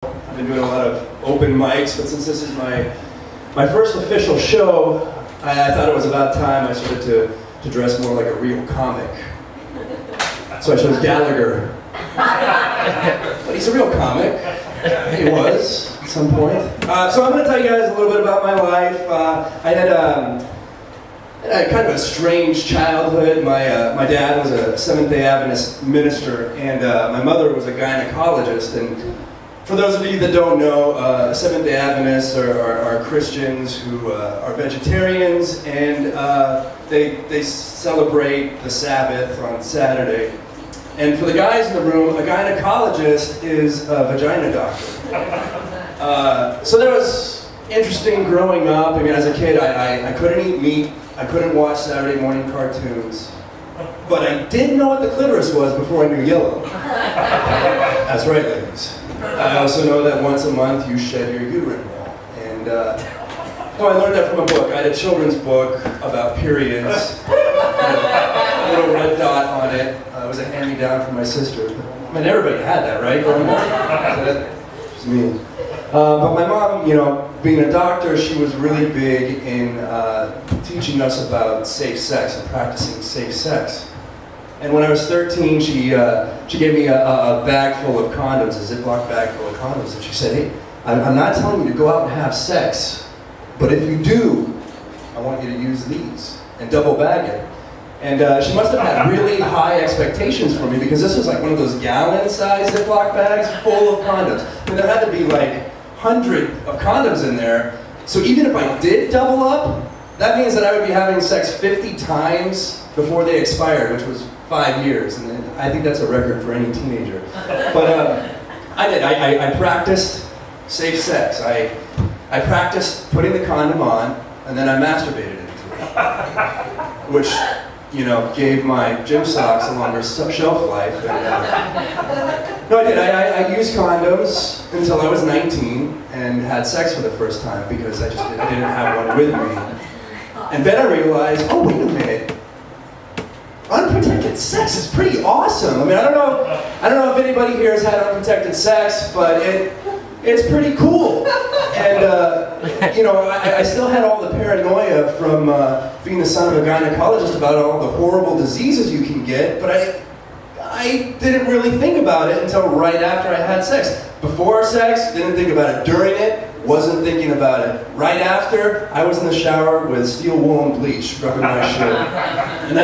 I've been doing a lot of open mics, but since this is my first official show, I thought it was about time I started to dress more like a real comic. So I chose Gallagher. But he's a real comic. He was, at some point. So I'm going to tell you guys a little bit about my life. I had kind of a strange childhood. My dad was a Seventh-day Adventist minister, and my mother was a gynecologist. And for those of you that don't know, Seventh-day Adventists are Christians who are vegetarians, and they celebrate the Sabbath on Saturday. And for the guys in the room, a gynecologist is a vagina doctor. So that was interesting growing up. I mean, as a kid, I couldn't eat meat. I couldn't watch Saturday morning cartoons. But I did know what the clitoris was before I knew yellow. That's right, ladies. I also know that once a month you shed your uterine wall. And I learned that from a book. I had a children's book about periods. A little red dot on it. It was a hand-me-down from my sister. I mean, everybody had that, right? Growing up? That was me. But my mom, being a doctor, she was really big in teaching us about safe sex and practicing safe sex. And when I was 13, she gave me a bag full of condoms, a Ziploc bag full of condoms, and she said, "Hey, I'm not telling you to go out and have sex, but if you do, I want you to use these and double bag it." And she must have had really high expectations for me, because this was like one of those gallon-sized Ziploc bags full of condoms. I mean, there had to be like 100 of condoms in there. So even if I did double up, that means that I would be having sex 50 times before they expired, which was 5 years. And I think that's a record for any teenager. But I did. I practiced safe sex. I practiced putting the condom on, and then I masturbated into it, which gave my gym socks a longer shelf life. And, no, I did. I used condoms until I was 19 and had sex for the first time because I didn't have one with me. And then I realized, oh, wait a minute. Unprotected sex is pretty awesome. I mean, I don't know if anybody here has had unprotected sex, but it's pretty cool. And I still had all the paranoia from being the son of a gynecologist about all the horrible diseases you can get, but I didn't really think about it until right after I had sex. Before sex, didn't think about it. During it, wasn't thinking about it. Right after, I was in the shower with steel wool and bleach rubbing my shit. And